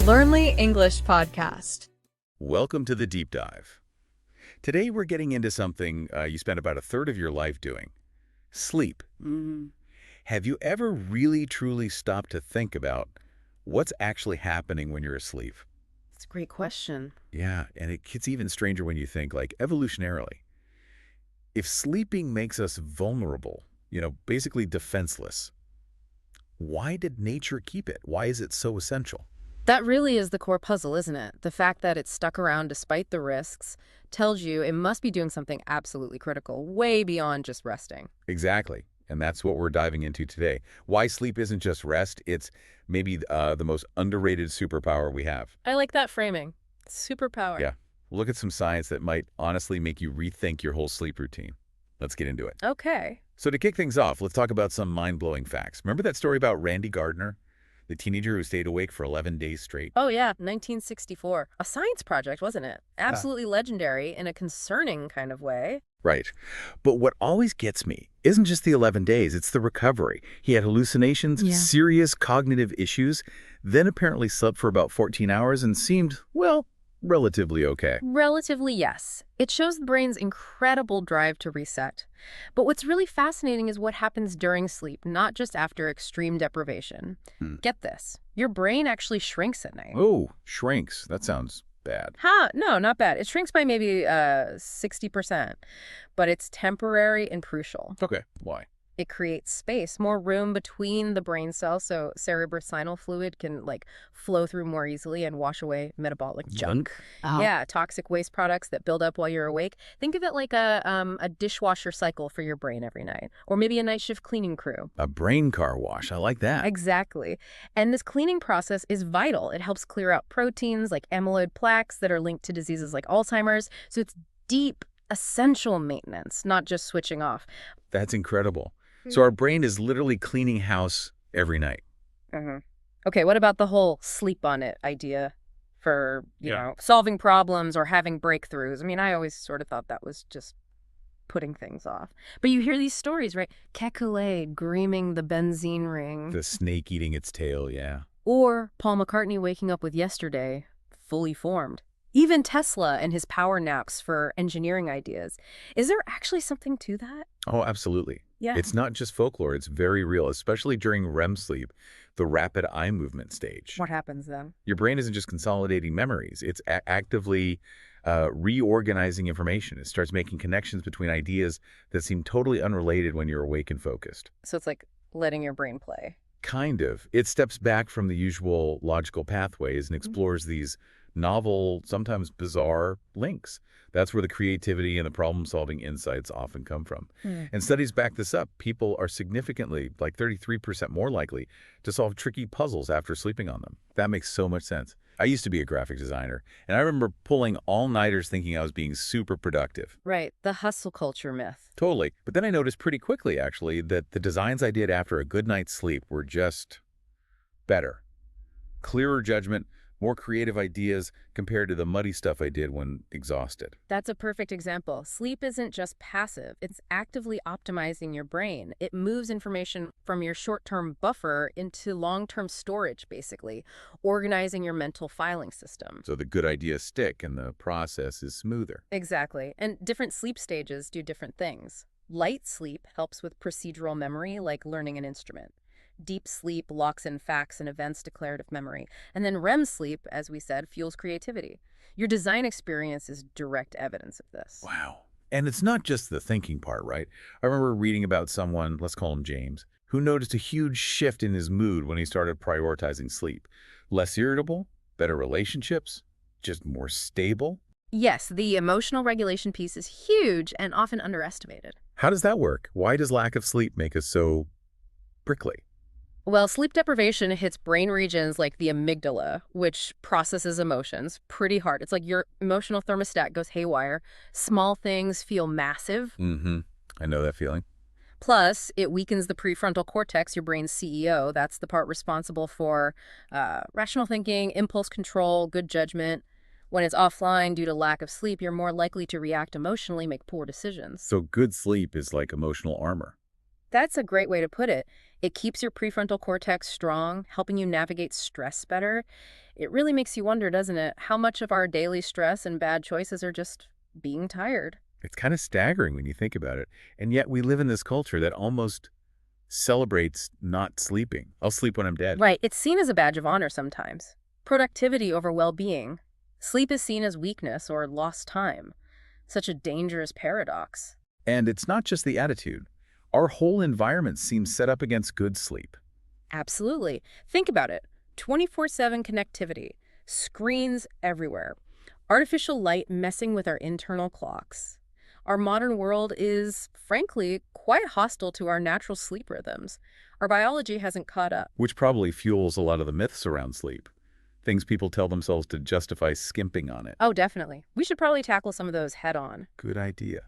Learnly English Podcast. Welcome to the Deep Dive. Today we're getting into something you spend about a third of your life doing. Sleep. Have you ever really truly stopped to think about what's actually happening when you're asleep? That's a great question. Yeah, and it gets even stranger when you think, like, evolutionarily. If sleeping makes us vulnerable, basically defenseless, why did nature keep it? Why is it so essential? That really is the core puzzle, isn't it? The fact that it's stuck around despite the risks tells you it must be doing something absolutely critical, way beyond just resting. Exactly. And that's what we're diving into today. Why sleep isn't just rest, it's maybe the most underrated superpower we have. I like that framing. Superpower. Yeah. Look at some science that might honestly make you rethink your whole sleep routine. Let's get into it. Okay. So to kick things off, let's talk about some mind-blowing facts. Remember that story about Randy Gardner, the teenager who stayed awake for 11 days straight? Oh, yeah. 1964. A science project, wasn't it? Absolutely legendary in a concerning kind of way. Right. But what always gets me isn't just the 11 days, it's the recovery. He had hallucinations, serious cognitive issues, then apparently slept for about 14 hours and seemed, well, relatively okay. Relatively, yes. It shows the brain's incredible drive to reset. But what's really fascinating is what happens during sleep, not just after extreme deprivation. Get this. Your brain actually shrinks at night. Oh, shrinks. That sounds bad. No, not bad. It shrinks by maybe 60%, but it's temporary and crucial. Okay. Why? It creates space, more room between the brain cells, so cerebrospinal fluid can flow through more easily and wash away metabolic junk. Oh. Yeah, toxic waste products that build up while you're awake. Think of it like a dishwasher cycle for your brain every night, or maybe a night shift cleaning crew. A brain car wash. I like that. Exactly. And this cleaning process is vital. It helps clear out proteins like amyloid plaques that are linked to diseases like Alzheimer's. So it's deep, essential maintenance, not just switching off. That's incredible. So our brain is literally cleaning house every night. Okay, what about the whole sleep on it idea for, solving problems or having breakthroughs? I mean, I always sort of thought that was just putting things off. But you hear these stories, right? Kekulé dreaming the benzene ring. The snake eating its tail, yeah. Or Paul McCartney waking up with yesterday fully formed. Even Tesla and his power naps for engineering ideas. Is there actually something to that? Oh, absolutely. Yeah. It's not just folklore. It's very real, especially during REM sleep, the rapid eye movement stage. What happens then? Your brain isn't just consolidating memories. It's actively reorganizing information. It starts making connections between ideas that seem totally unrelated when you're awake and focused. So it's like letting your brain play. Kind of. It steps back from the usual logical pathways and explores these novel, sometimes bizarre links. That's where the creativity and the problem-solving insights often come from. And studies back this up. People are significantly, like 33% more likely to solve tricky puzzles after sleeping on them. That makes so much sense. I used to be a graphic designer, and I remember pulling all-nighters thinking I was being super productive. Right, the hustle culture myth. Totally. But then I noticed pretty quickly, actually, that the designs I did after a good night's sleep were just better. Clearer judgment, more creative ideas compared to the muddy stuff I did when exhausted. That's a perfect example. Sleep isn't just passive. It's actively optimizing your brain. It moves information from your short-term buffer into long-term storage, basically, organizing your mental filing system. So the good ideas stick and the process is smoother. Exactly. And different sleep stages do different things. Light sleep helps with procedural memory, like learning an instrument. Deep sleep locks in facts and events declarative memory. And then REM sleep, as we said, fuels creativity. Your design experience is direct evidence of this. Wow. And it's not just the thinking part, right? I remember reading about someone, let's call him James, who noticed a huge shift in his mood when he started prioritizing sleep. Less irritable, better relationships, just more stable. Yes, the emotional regulation piece is huge and often underestimated. How does that work? Why does lack of sleep make us so prickly? Well, sleep deprivation hits brain regions like the amygdala, which processes emotions pretty hard. It's like your emotional thermostat goes haywire. Small things feel massive. I know that feeling. Plus, it weakens the prefrontal cortex, your brain's CEO. That's the part responsible for rational thinking, impulse control, good judgment. When it's offline due to lack of sleep, you're more likely to react emotionally, make poor decisions. So good sleep is like emotional armor. That's a great way to put it. It keeps your prefrontal cortex strong, helping you navigate stress better. It really makes you wonder, doesn't it, how much of our daily stress and bad choices are just being tired? It's kind of staggering when you think about it. And yet we live in this culture that almost celebrates not sleeping. I'll sleep when I'm dead. Right, it's seen as a badge of honor sometimes. Productivity over well-being. Sleep is seen as weakness or lost time. Such a dangerous paradox. And it's not just the attitude. Our whole environment seems set up against good sleep. Absolutely. Think about it. 24/7 connectivity. Screens everywhere. Artificial light messing with our internal clocks. Our modern world is, frankly, quite hostile to our natural sleep rhythms. Our biology hasn't caught up. Which probably fuels a lot of the myths around sleep. Things people tell themselves to justify skimping on it. Oh, definitely. We should probably tackle some of those head on. Good idea.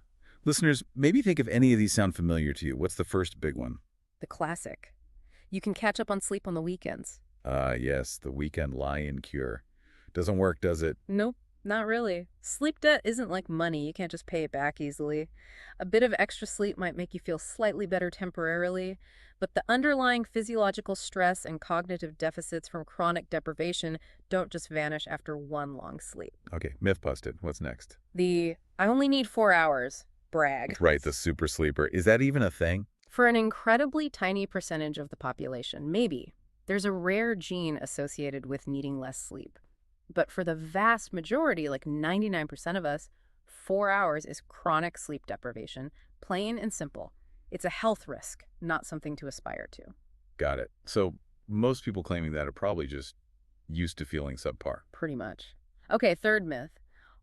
Listeners, maybe think if any of these sound familiar to you. What's the first big one? The classic. You can catch up on sleep on the weekends. Yes, the weekend lie-in cure. Doesn't work, does it? Nope, not really. Sleep debt isn't like money. You can't just pay it back easily. A bit of extra sleep might make you feel slightly better temporarily, but the underlying physiological stress and cognitive deficits from chronic deprivation don't just vanish after one long sleep. Okay, myth busted. What's next? I only need 4 hours. Brag. Right, the super sleeper. Is that even a thing? For an incredibly tiny percentage of the population, maybe. There's a rare gene associated with needing less sleep. But for the vast majority, like 99% of us, 4 hours is chronic sleep deprivation, plain and simple. It's a health risk, not something to aspire to. Got it. So most people claiming that are probably just used to feeling subpar. Pretty much. Okay, third myth.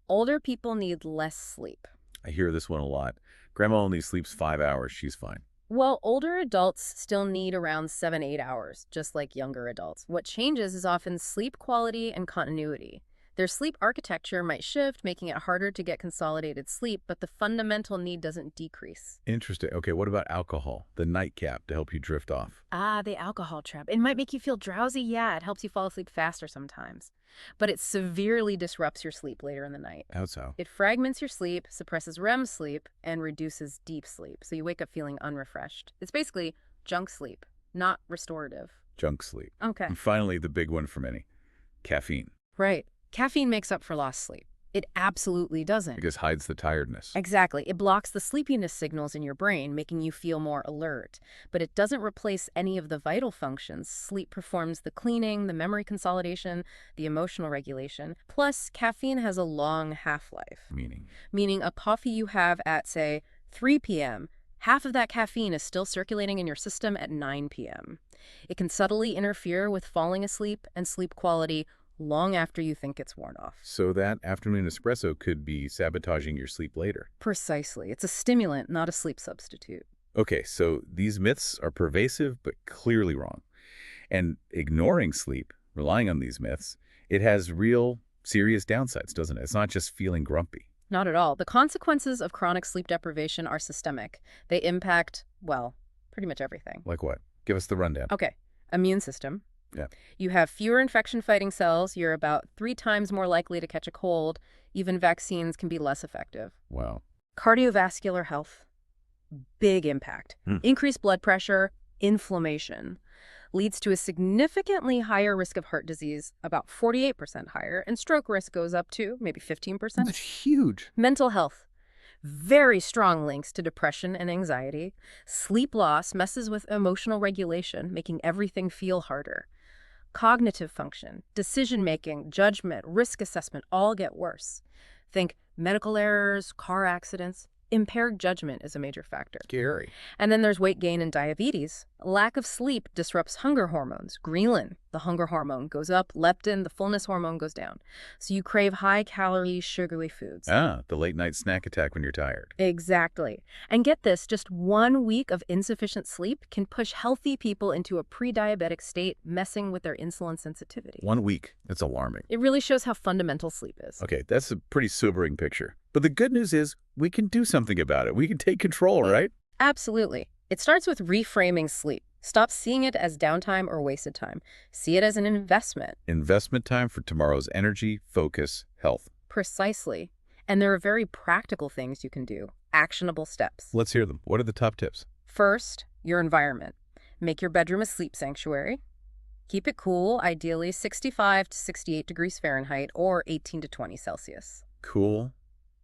Older people need less sleep. I hear this one a lot. Grandma only sleeps 5 hours. She's fine. Well, older adults still need around 7-8 hours, just like younger adults. What changes is often sleep quality and continuity. Their sleep architecture might shift, making it harder to get consolidated sleep, but the fundamental need doesn't decrease. Interesting. Okay, what about alcohol? The nightcap to help you drift off. The alcohol trap. It might make you feel drowsy. Yeah, it helps you fall asleep faster sometimes. But it severely disrupts your sleep later in the night. How's how? It fragments your sleep, suppresses REM sleep, and reduces deep sleep, so you wake up feeling unrefreshed. It's basically junk sleep, not restorative. Junk sleep. Okay. And finally, the big one for many. Caffeine. Right. Caffeine makes up for lost sleep. It absolutely doesn't. Because hides the tiredness. Exactly. It blocks the sleepiness signals in your brain, making you feel more alert. But it doesn't replace any of the vital functions. Sleep performs the cleaning, the memory consolidation, the emotional regulation. Plus, caffeine has a long half-life. Meaning a coffee you have at, say, 3 p.m., half of that caffeine is still circulating in your system at 9 p.m. It can subtly interfere with falling asleep and sleep quality long after you think it's worn off. So that afternoon espresso could be sabotaging your sleep later. Precisely. It's a stimulant, not a sleep substitute. Okay, so these myths are pervasive but clearly wrong. And ignoring sleep, relying on these myths, it has real serious downsides, doesn't it? It's not just feeling grumpy. Not at all. The consequences of chronic sleep deprivation are systemic. They impact, well, pretty much everything. Like what? Give us the rundown. Okay. Immune system. Yeah. You have fewer infection-fighting cells. You're about 3 times more likely to catch a cold. Even vaccines can be less effective. Wow. Cardiovascular health. Big impact. Increased blood pressure, inflammation. Leads to a significantly higher risk of heart disease, about 48% higher, and stroke risk goes up to maybe 15%. That's huge. Mental health. Very strong links to depression and anxiety. Sleep loss messes with emotional regulation, making everything feel harder. Cognitive function, decision-making, judgment, risk assessment all get worse. Think medical errors, car accidents. Impaired judgment is a major factor. Scary. And then there's weight gain and diabetes. Lack of sleep disrupts hunger hormones. Ghrelin, the hunger hormone, goes up. Leptin, the fullness hormone, goes down. So you crave high-calorie, sugary foods. The late-night snack attack when you're tired. Exactly. And get this, just 1 week of insufficient sleep can push healthy people into a pre-diabetic state, messing with their insulin sensitivity. 1 week. That's alarming. It really shows how fundamental sleep is. Okay, that's a pretty sobering picture. But the good news is we can do something about it. We can take control, right? Absolutely. It starts with reframing sleep. Stop seeing it as downtime or wasted time. See it as an investment. Investment time for tomorrow's energy, focus, health. Precisely. And there are very practical things you can do. Actionable steps. Let's hear them. What are the top tips? First, your environment. Make your bedroom a sleep sanctuary. Keep it cool, ideally 65 to 68 degrees Fahrenheit or 18 to 20 Celsius. Cool,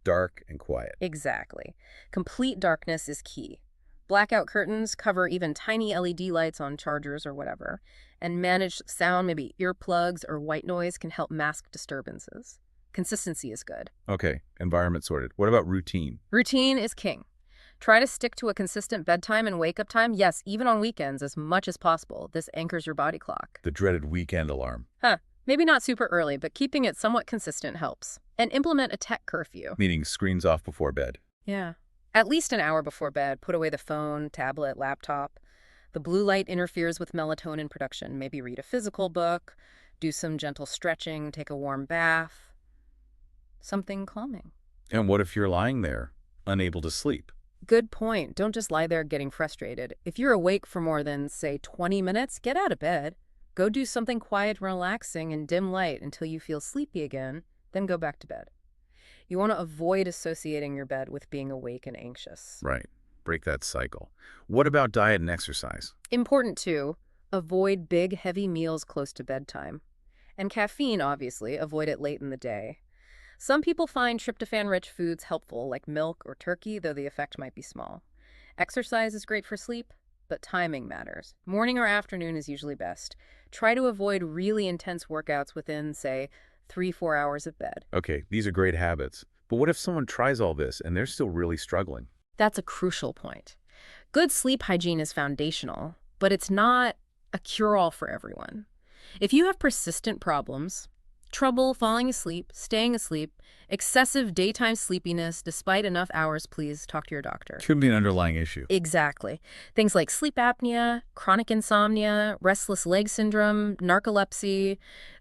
dark, and quiet. Exactly. Complete darkness is key. Blackout curtains, cover even tiny LED lights on chargers or whatever, and manage sound, maybe earplugs or white noise can help mask disturbances. Consistency is good. Okay, environment sorted. What about routine? Routine is king. Try to stick to a consistent bedtime and wake-up time, yes, even on weekends as much as possible. This anchors your body clock. The dreaded weekend alarm. Maybe not super early, but keeping it somewhat consistent helps. And implement a tech curfew. Meaning screens off before bed. Yeah. At least an hour before bed, put away the phone, tablet, laptop. The blue light interferes with melatonin production. Maybe read a physical book, do some gentle stretching, take a warm bath. Something calming. And what if you're lying there, unable to sleep? Good point. Don't just lie there getting frustrated. If you're awake for more than, say, 20 minutes, get out of bed. Go do something quiet and relaxing in dim light until you feel sleepy again, then go back to bed. You want to avoid associating your bed with being awake and anxious. Right. Break that cycle. What about diet and exercise? Important too, avoid big, heavy meals close to bedtime. And caffeine, obviously, avoid it late in the day. Some people find tryptophan-rich foods helpful, like milk or turkey, though the effect might be small. Exercise is great for sleep, but timing matters. Morning or afternoon is usually best. Try to avoid really intense workouts within, say, 3-4 hours of bed. Okay, these are great habits. But what if someone tries all this and they're still really struggling? That's a crucial point. Good sleep hygiene is foundational, but it's not a cure-all for everyone. If you have persistent problems, trouble falling asleep, staying asleep, excessive daytime sleepiness despite enough hours, please talk to your doctor. Could be an underlying issue. Exactly. Things like sleep apnea, chronic insomnia, restless leg syndrome, narcolepsy,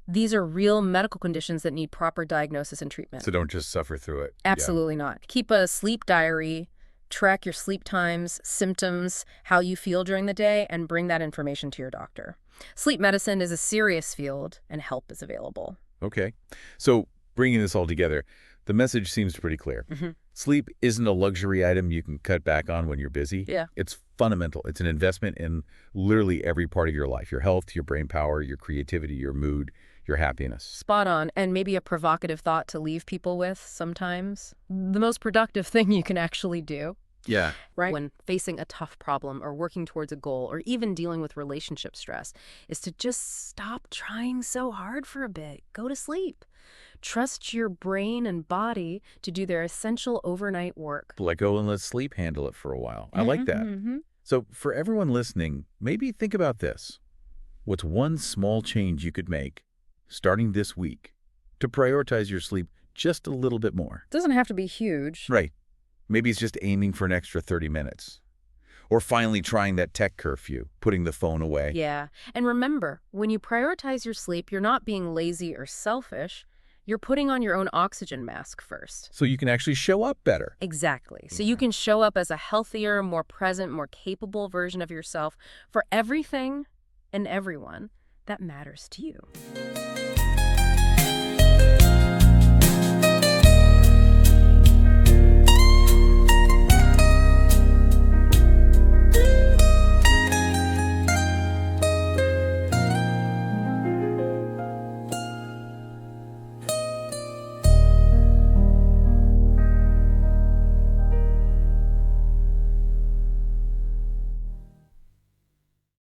these are real medical conditions that need proper diagnosis and treatment. So don't just suffer through it. Absolutely not. Keep a sleep diary, track your sleep times, symptoms, how you feel during the day, and bring that information to your doctor. Sleep medicine is a serious field, and help is available. Okay. So bringing this all together, the message seems pretty clear. Sleep isn't a luxury item you can cut back on when you're busy. Yeah. It's fundamental. It's an investment in literally every part of your life, your health, your brain power, your creativity, your mood, your happiness. Spot on. And maybe a provocative thought to leave people with sometimes. The most productive thing you can actually do. Yeah. Right? When facing a tough problem or working towards a goal or even dealing with relationship stress is to just stop trying so hard for a bit. Go to sleep. Trust your brain and body to do their essential overnight work. Let go and let sleep handle it for a while. I like that. So for everyone listening, maybe think about this. What's one small change you could make starting this week to prioritize your sleep just a little bit more? Doesn't have to be huge. Right. Maybe it's just aiming for an extra 30 minutes. Or finally trying that tech curfew, putting the phone away. Yeah. And remember, when you prioritize your sleep, you're not being lazy or selfish. You're putting on your own oxygen mask first. So you can actually show up better. Exactly. So you can show up as a healthier, more present, more capable version of yourself for everything and everyone that matters to you.